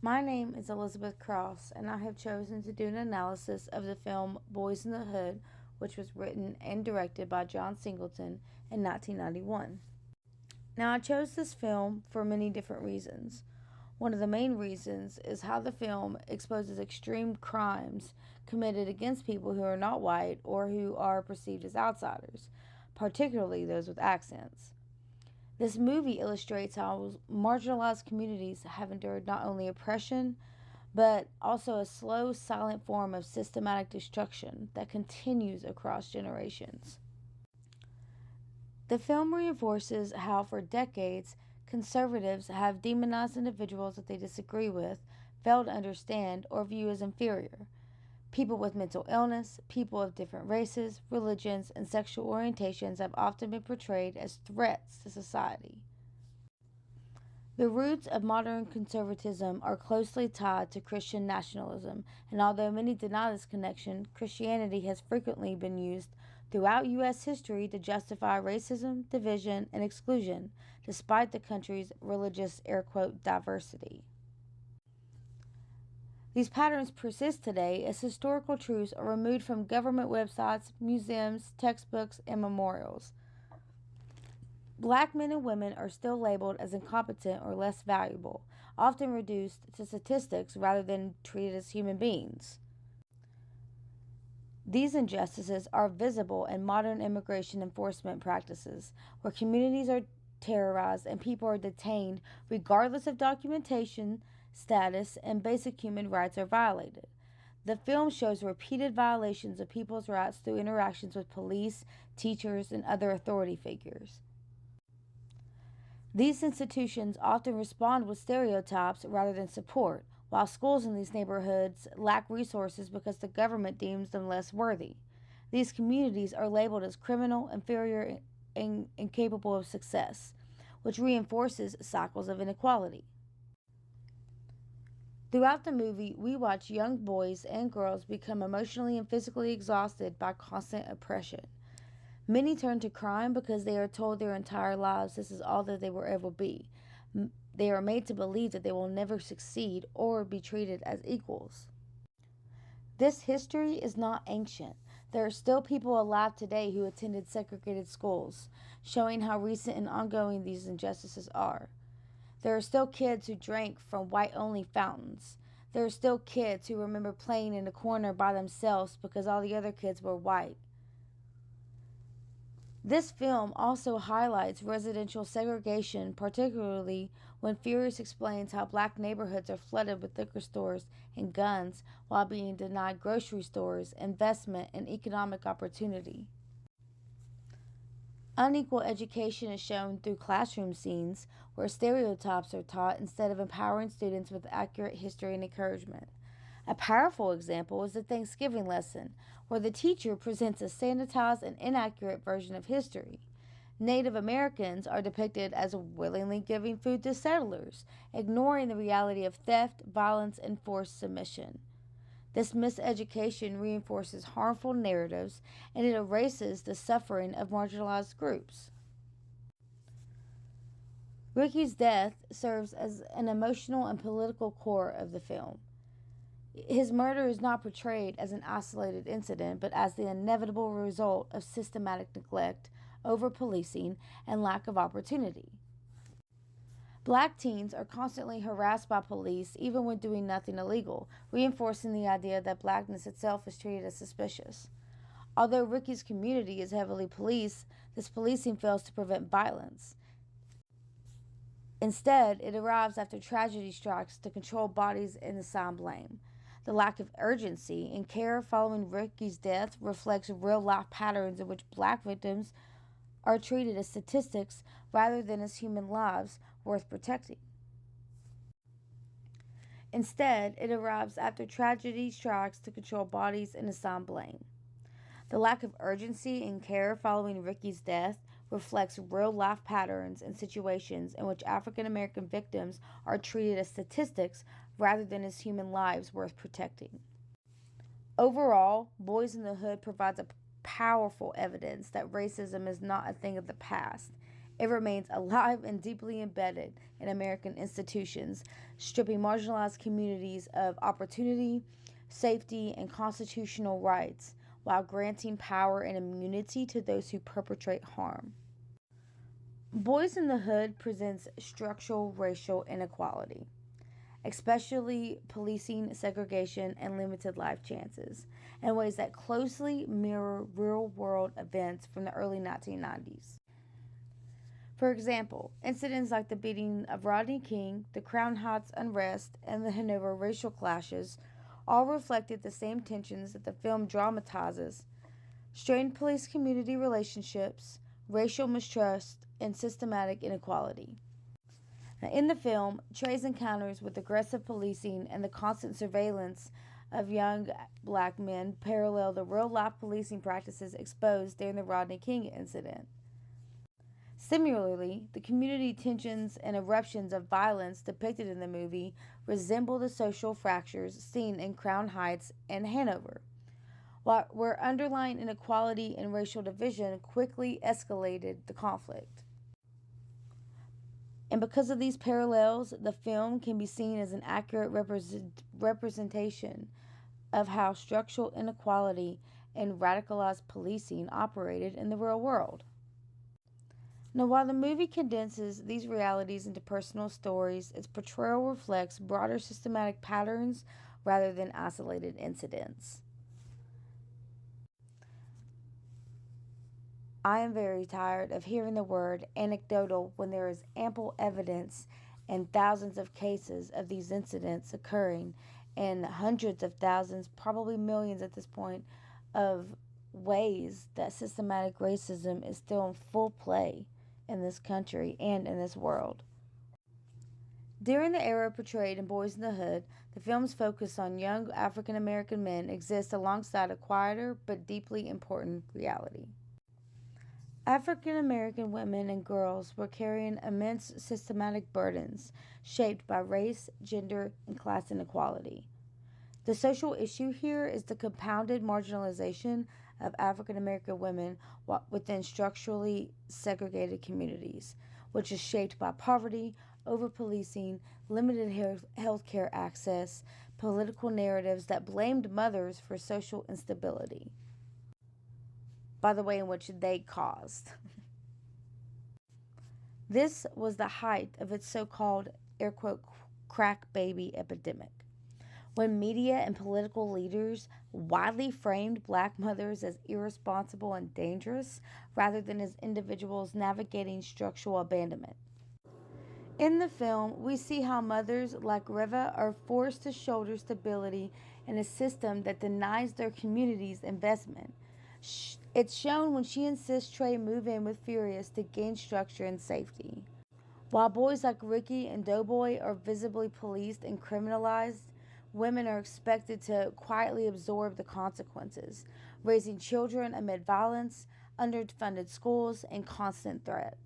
My name is Elizabeth Cross, and I have chosen to do an analysis of the film Boys in the Hood, which was written and directed by John Singleton in 1991. Now, I chose this film for many different reasons. One of the main reasons is how the film exposes extreme crimes committed against people who are not white or who are perceived as outsiders, particularly those with accents. This movie illustrates how marginalized communities have endured not only oppression, but also a slow, silent form of systematic destruction that continues across generations. The film reinforces how, for decades, conservatives have demonized individuals that they disagree with, fail to understand, or view as inferior. People with mental illness, people of different races, religions, and sexual orientations have often been portrayed as threats to society. The roots of modern conservatism are closely tied to Christian nationalism, and although many deny this connection, Christianity has frequently been used throughout U.S. history to justify racism, division, and exclusion, despite the country's religious air quote diversity. These patterns persist today as historical truths are removed from government websites, museums, textbooks, and memorials. Black men and women are still labeled as incompetent or less valuable, often reduced to statistics rather than treated as human beings. These injustices are visible in modern immigration enforcement practices, where communities are terrorized and people are detained regardless of documentation, status, and basic human rights are violated. The film shows repeated violations of people's rights through interactions with police, teachers, and other authority figures. These institutions often respond with stereotypes rather than support, while schools in these neighborhoods lack resources because the government deems them less worthy. These communities are labeled as criminal, inferior, and incapable of success, which reinforces cycles of inequality. Throughout the movie, we watch young boys and girls become emotionally and physically exhausted by constant oppression. Many turn to crime because they are told their entire lives this is all that they will ever be. They are made to believe that they will never succeed or be treated as equals. This history is not ancient. There are still people alive today who attended segregated schools, showing how recent and ongoing these injustices are. There are still kids who drank from white only fountains. There are still kids who remember playing in a corner by themselves because all the other kids were white. This film also highlights residential segregation, particularly when Furious explains how black neighborhoods are flooded with liquor stores and guns while being denied grocery stores, investment, and economic opportunity. Unequal education is shown through classroom scenes where stereotypes are taught instead of empowering students with accurate history and encouragement. A powerful example is the Thanksgiving lesson, where the teacher presents a sanitized and inaccurate version of history. Native Americans are depicted as willingly giving food to settlers, ignoring the reality of theft, violence, and forced submission. This miseducation reinforces harmful narratives and it erases the suffering of marginalized groups. Ricky's death serves as an emotional and political core of the film. His murder is not portrayed as an isolated incident, but as the inevitable result of systematic neglect, over policing, and lack of opportunity. Black teens are constantly harassed by police even when doing nothing illegal, reinforcing the idea that blackness itself is treated as suspicious. Although Ricky's community is heavily policed, this policing fails to prevent violence. Instead, it arrives after tragedy strikes to control bodies and assign blame. The lack of urgency and care following Ricky's death reflects real life patterns in which black victims are treated as statistics rather than as human lives worth protecting. Instead, it arrives after tragedy strikes to control bodies and assign blame. The lack of urgency and care following Ricky's death reflects real life patterns and situations in which African American victims are treated as statistics rather than as human lives worth protecting. Overall, Boys in the Hood provides a powerful evidence that racism is not a thing of the past. It remains alive and deeply embedded in American institutions, stripping marginalized communities of opportunity, safety, and constitutional rights, while granting power and immunity to those who perpetrate harm. Boys in the Hood presents structural racial inequality, especially policing, segregation, and limited life chances, in ways that closely mirror real world events from the early 1990s. For example, incidents like the beating of Rodney King, the Crown Heights unrest, and the Hanover racial clashes all reflected the same tensions that the film dramatizes: strained police community relationships, racial mistrust, and systematic inequality. Now, in the film, Trey's encounters with aggressive policing and the constant surveillance of young black men parallel the real life policing practices exposed during the Rodney King incident. Similarly, the community tensions and eruptions of violence depicted in the movie resemble the social fractures seen in Crown Heights and Hanover, where underlying inequality and racial division quickly escalated the conflict. And because of these parallels, the film can be seen as an accurate representation of how structural inequality and radicalized policing operated in the real world. Now, while the movie condenses these realities into personal stories, its portrayal reflects broader systematic patterns rather than isolated incidents. I am very tired of hearing the word anecdotal when there is ample evidence and thousands of cases of these incidents occurring, and hundreds of thousands, probably millions at this point, of ways that systematic racism is still in full play in this country and in this world. During the era portrayed in Boys in the Hood, the film's focus on young African American men exists alongside a quieter but deeply important reality. African American women and girls were carrying immense systematic burdens shaped by race, gender, and class inequality. The social issue here is the compounded marginalization of African American women within structurally segregated communities, which is shaped by poverty, over policing, limited health care access, political narratives that blamed mothers for social instability, by the way in which they caused. This was the height of its so-called, air quote, crack baby epidemic, when media and political leaders widely framed black mothers as irresponsible and dangerous rather than as individuals navigating structural abandonment. In the film, we see how mothers like Riva are forced to shoulder stability in a system that denies their communities investment. It's shown when she insists Trey move in with Furious to gain structure and safety. While boys like Ricky and Doughboy are visibly policed and criminalized, women are expected to quietly absorb the consequences, raising children amid violence, underfunded schools, and constant threat.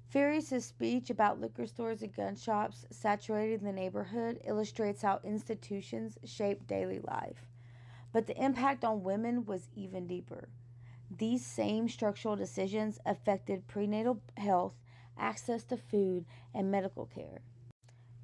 Furious's speech about liquor stores and gun shops saturating the neighborhood illustrates how institutions shape daily life. But the impact on women was even deeper. These same structural decisions affected prenatal health, access to food, and medical care.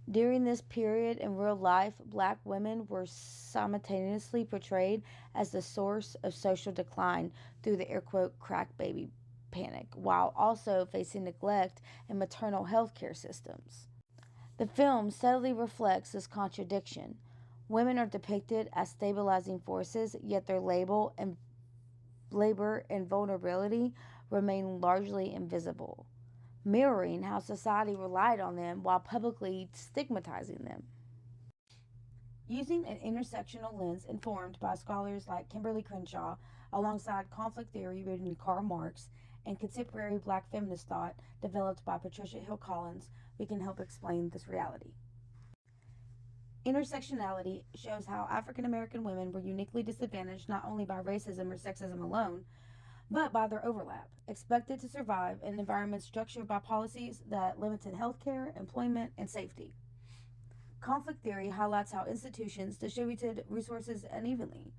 During this period in real life, black women were simultaneously portrayed as the source of social decline through the air quote crack baby panic, while also facing neglect in maternal health care systems. The film subtly reflects this contradiction. Women are depicted as stabilizing forces, yet their labor and vulnerability remain largely invisible, mirroring how society relied on them while publicly stigmatizing them. Using an intersectional lens informed by scholars like Kimberly Crenshaw, alongside conflict theory rooted in Karl Marx, and contemporary black feminist thought developed by Patricia Hill Collins, we can help explain this reality. Intersectionality shows how African American women were uniquely disadvantaged not only by racism or sexism alone, but by their overlap, expected to survive in environments structured by policies that limited healthcare, employment, and safety. Conflict theory highlights how institutions distributed resources unevenly.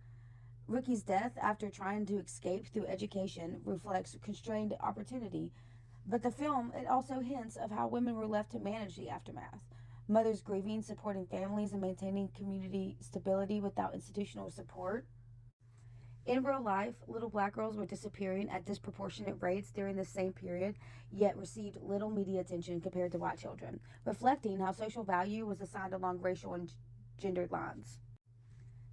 Ricky's death after trying to escape through education reflects constrained opportunity, But the film, it also hints of how women were left to manage the aftermath. Mothers grieving, supporting families, and maintaining community stability without institutional support. In real life, little black girls were disappearing at disproportionate rates during the same period, yet received little media attention compared to white children, reflecting how social value was assigned along racial and gendered lines.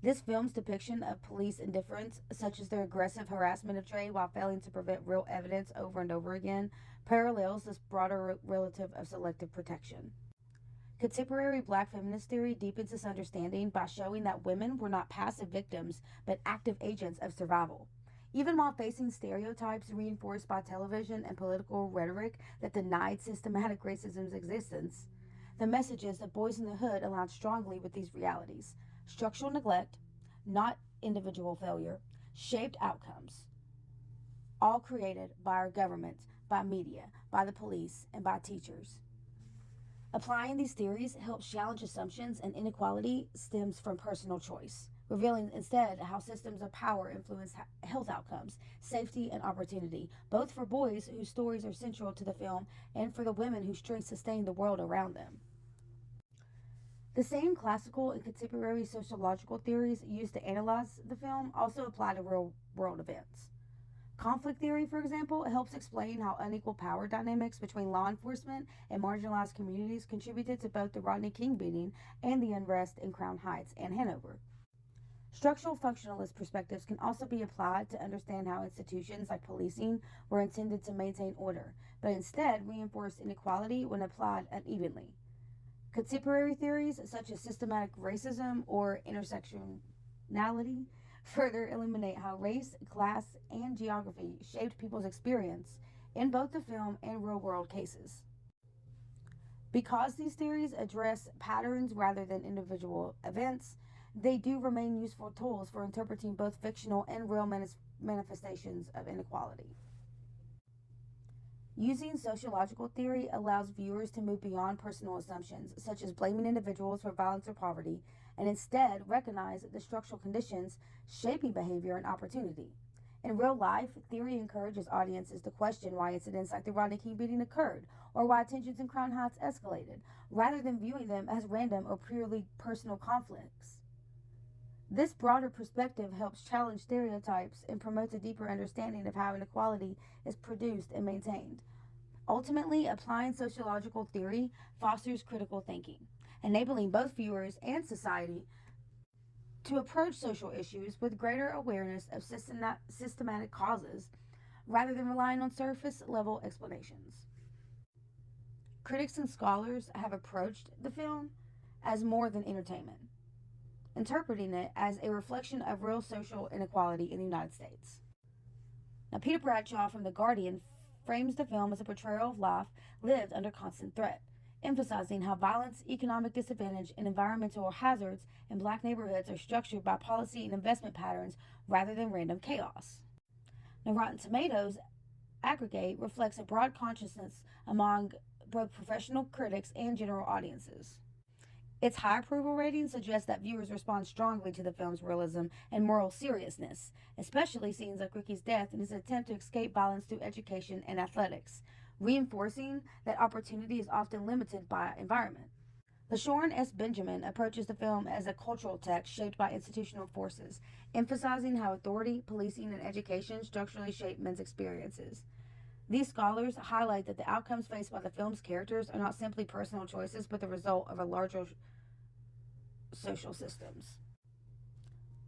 This film's depiction of police indifference, such as their aggressive harassment of Trey while failing to prevent real evidence over and over again, parallels this broader relative of selective protection. Contemporary black feminist theory deepens this understanding by showing that women were not passive victims, but active agents of survival. Even while facing stereotypes reinforced by television and political rhetoric that denied systematic racism's existence, the messages of Boys in the Hood aligned strongly with these realities. Structural neglect, not individual failure, shaped outcomes, all created by our government, by media, by the police, and by teachers. Applying these theories helps challenge assumptions, and inequality stems from personal choice, revealing instead how systems of power influence health outcomes, safety, and opportunity, both for boys whose stories are central to the film and for the women whose strengths sustain the world around them. The same classical and contemporary sociological theories used to analyze the film also apply to real world events. Conflict theory, for example, helps explain how unequal power dynamics between law enforcement and marginalized communities contributed to both the Rodney King beating and the unrest in Crown Heights and Hanover. Structural functionalist perspectives can also be applied to understand how institutions like policing were intended to maintain order, but instead reinforced inequality when applied unevenly. Contemporary theories such as systematic racism or intersectionality further illuminate how race, class, and geography shaped people's experience in both the film and real world cases. Because these theories address patterns rather than individual events, they do remain useful tools for interpreting both fictional and real manifestations of inequality. Using sociological theory allows viewers to move beyond personal assumptions, such as blaming individuals for violence or poverty, and instead recognize the structural conditions shaping behavior and opportunity. In real life, theory encourages audiences to question why incidents like the Rodney King beating occurred, or why tensions in Crown Heights escalated, rather than viewing them as random or purely personal conflicts. This broader perspective helps challenge stereotypes and promotes a deeper understanding of how inequality is produced and maintained. Ultimately, applying sociological theory fosters critical thinking, enabling both viewers and society to approach social issues with greater awareness of systematic causes rather than relying on surface level explanations. Critics and scholars have approached the film as more than entertainment, interpreting it as a reflection of real social inequality in the United States. Now, Peter Bradshaw from The Guardian frames the film as a portrayal of life lived under constant threat, emphasizing how violence, economic disadvantage, and environmental hazards in black neighborhoods are structured by policy and investment patterns rather than random chaos. Now, Rotten Tomatoes aggregate reflects a broad consciousness among both professional critics and general audiences. Its high approval rating suggests that viewers respond strongly to the film's realism and moral seriousness, especially scenes like Ricky's death and his attempt to escape violence through education and athletics, reinforcing that opportunity is often limited by environment. LaShawn S. Benjamin approaches the film as a cultural text shaped by institutional forces, emphasizing how authority, policing, and education structurally shape men's experiences. These scholars highlight that the outcomes faced by the film's characters are not simply personal choices, but the result of a larger social systems.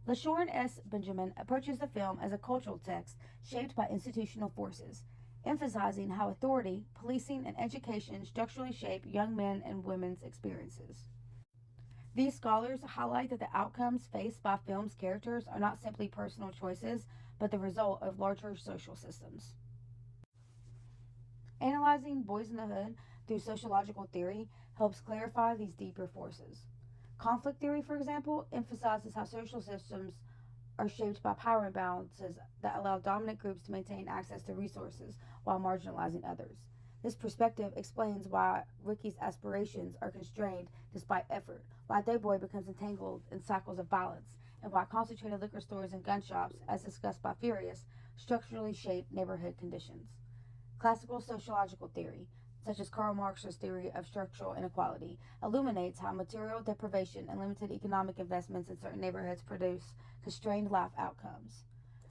LaShawn S. Benjamin approaches the film as a cultural text shaped by institutional forces, emphasizing how authority, policing, and education structurally shape young men and women's experiences. These scholars highlight that the outcomes faced by film's characters are not simply personal choices, but the result of larger social systems. Analyzing Boys in the Hood through sociological theory helps clarify these deeper forces. Conflict theory, for example, emphasizes how social systems are shaped by power imbalances that allow dominant groups to maintain access to resources while marginalizing others. This perspective explains why Ricky's aspirations are constrained despite effort, why Doughboy becomes entangled in cycles of violence, and why concentrated liquor stores and gun shops, as discussed by Furious, structurally shape neighborhood conditions. Classical sociological theory, such as Karl Marx's theory of structural inequality, illuminates how material deprivation and limited economic investments in certain neighborhoods produce constrained life outcomes.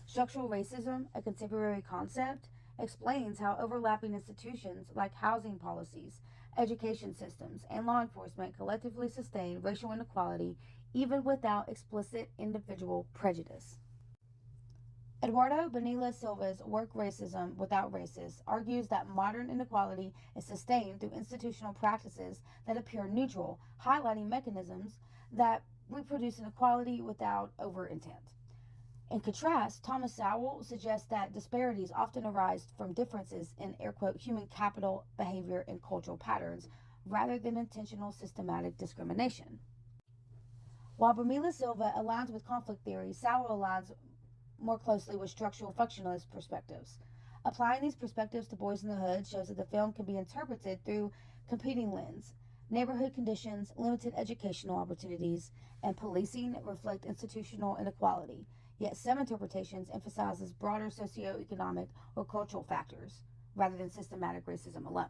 Structural racism, a contemporary concept, explains how overlapping institutions like housing policies, education systems, and law enforcement collectively sustain racial inequality even without explicit individual prejudice. Eduardo Bonilla Silva's work Racism Without Racists argues that modern inequality is sustained through institutional practices that appear neutral, highlighting mechanisms that reproduce inequality without overt intent. In contrast, Thomas Sowell suggests that disparities often arise from differences in air quote human capital, behavior, and cultural patterns rather than intentional systematic discrimination. While Bonilla Silva aligns with conflict theory, Sowell aligns more closely with structural functionalist perspectives. Applying these perspectives to Boys in the Hood shows that the film can be interpreted through competing lenses. Neighborhood conditions, limited educational opportunities, and policing reflect institutional inequality, yet some interpretations emphasizes broader socioeconomic or cultural factors rather than systematic racism alone.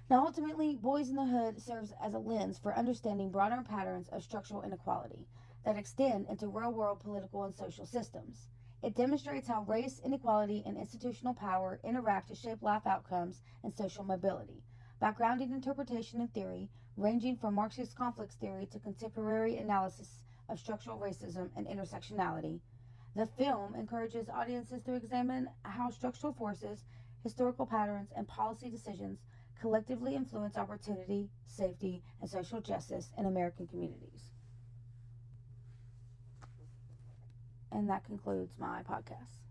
Now, ultimately, Boys in the Hood serves as a lens for understanding broader patterns of structural inequality that extend into real-world political and social systems. It demonstrates how race, inequality, and institutional power interact to shape life outcomes and social mobility. By grounding interpretation and theory, ranging from Marxist conflicts theory to contemporary analysis of structural racism and intersectionality, the film encourages audiences to examine how structural forces, historical patterns, and policy decisions collectively influence opportunity, safety, and social justice in American communities. And that concludes my podcast.